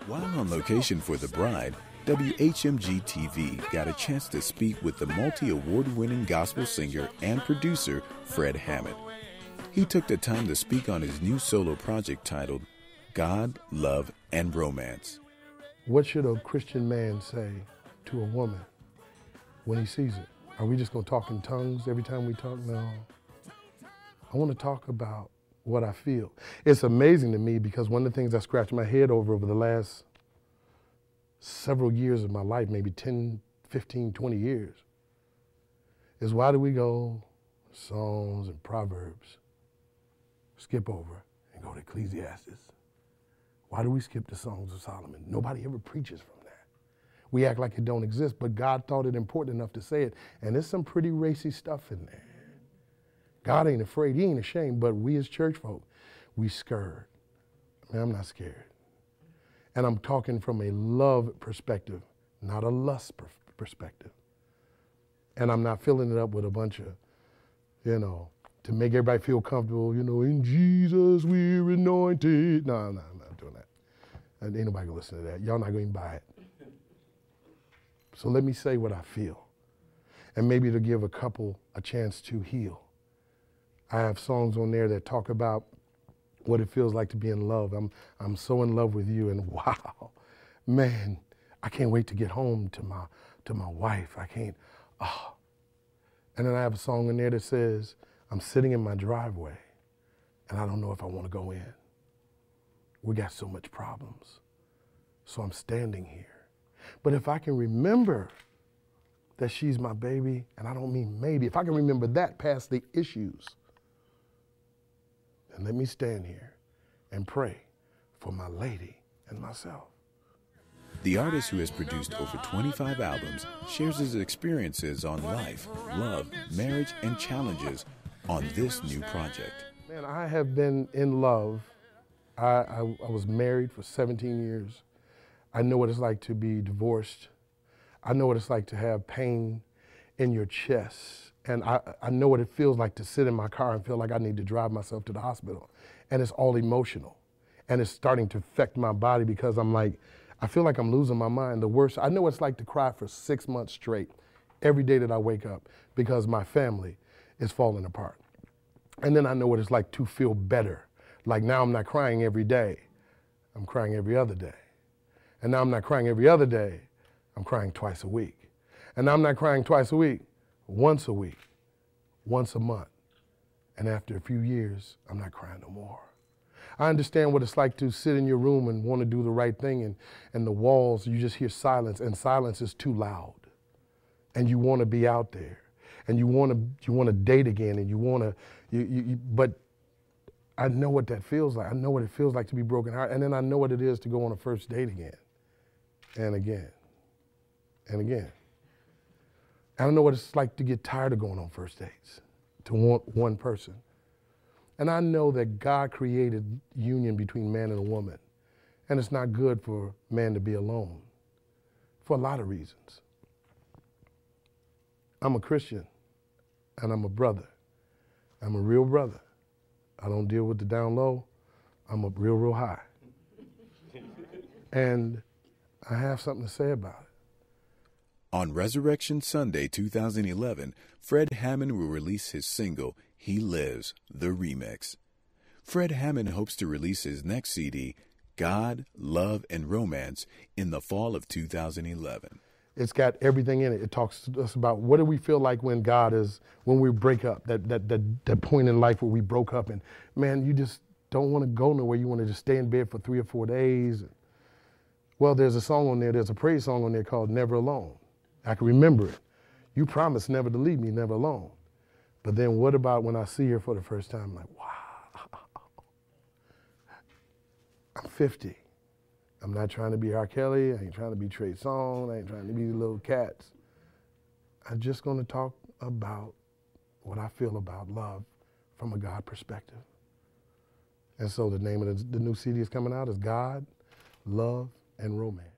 While on location for the bride, WHMG-TV got a chance to speak with the multi-award-winning gospel singer and producer Fred Hammond. He took the time to speak on his new solo project titled God, Love, and Romance. What should a Christian man say to a woman when he sees it? Are we just going to talk in tongues every time we talk? No. I want to talk about what I feel. It's amazing to me because one of the things I scratched my head over the last several years of my life, maybe 10, 15, 20 years, is why do we go Psalms and Proverbs, skip over and go to Ecclesiastes? Why do we skip the Songs of Solomon? Nobody ever preaches from that. We act like it don't exist, but God thought it important enough to say it, and there's some pretty racy stuff in there. God ain't afraid, he ain't ashamed, but we as church folk, we scared. I mean, I'm not scared. And I'm talking from a love perspective, not a lust perspective. And I'm not filling it up with a bunch of, to make everybody feel comfortable, in Jesus we're anointed. No, I'm not doing that. And ain't nobody gonna listen to that. Y'all not going to buy it. So let me say what I feel. And maybe to give a couple a chance to heal. I have songs on there that talk about what it feels like to be in love. I'm so in love with you, and wow, man, I can't wait to get home to my wife. I can't, And then I have a song in there that says, I'm sitting in my driveway, and I don't know if I want to go in. We got so much problems, so I'm standing here. But if I can remember that she's my baby, and I don't mean maybe, if I can remember that past the issues, and let me stand here and pray for my lady and myself. The artist, who has produced over 25 albums, shares his experiences on life, love, marriage, and challenges on this new project. Man, I have been in love. I was married for 17 years. I know what it's like to be divorced. I know what it's like to have pain in your chest. And I know what it feels like to sit in my car and feel like I need to drive myself to the hospital. And it's all emotional. And it's starting to affect my body because I feel like I'm losing my mind. The worst, I know what it's like to cry for 6 months straight, every day that I wake up, because my family is falling apart. And then I know what it's like to feel better. Like now I'm not crying every day, I'm crying every other day. And now I'm not crying every other day, I'm crying twice a week. And now I'm not crying twice a week, once a week, once a month. And after a few years, I'm not crying no more. I understand what it's like to sit in your room and want to do the right thing, and the walls, you just hear silence, and silence is too loud. And you want to be out there, and you want to date again, and you want to, but I know what that feels like. I know what it feels like to be broken hearted, and then I know what it is to go on a first date again, and again, and again. I don't know what it's like to get tired of going on first dates, to want one person. And I know that God created union between man and a woman, and it's not good for man to be alone for a lot of reasons. I'm a Christian, and I'm a brother. I'm a real brother. I don't deal with the down low. I'm up real, real high. And I have something to say about it. On Resurrection Sunday 2011, Fred Hammond will release his single, He Lives, the remix. Fred Hammond hopes to release his next CD, God, Love, and Romance, in the fall of 2011. It's got everything in it. It talks to us about what do we feel like when we break up, that point in life where we broke up, and man, you just don't want to go nowhere. You want to just stay in bed for 3 or 4 days. Well, there's a song on there, there's a praise song on there called Never Alone. I can remember it. You promised never to leave me, never alone. But then what about when I see her for the first time? I'm like, wow. I'm 50. I'm not trying to be R. Kelly. I ain't trying to be Trey Songz. I ain't trying to be the little cats. I'm just going to talk about what I feel about love from a God perspective. And so the name of the new CD is coming out is God, Love, and Romance.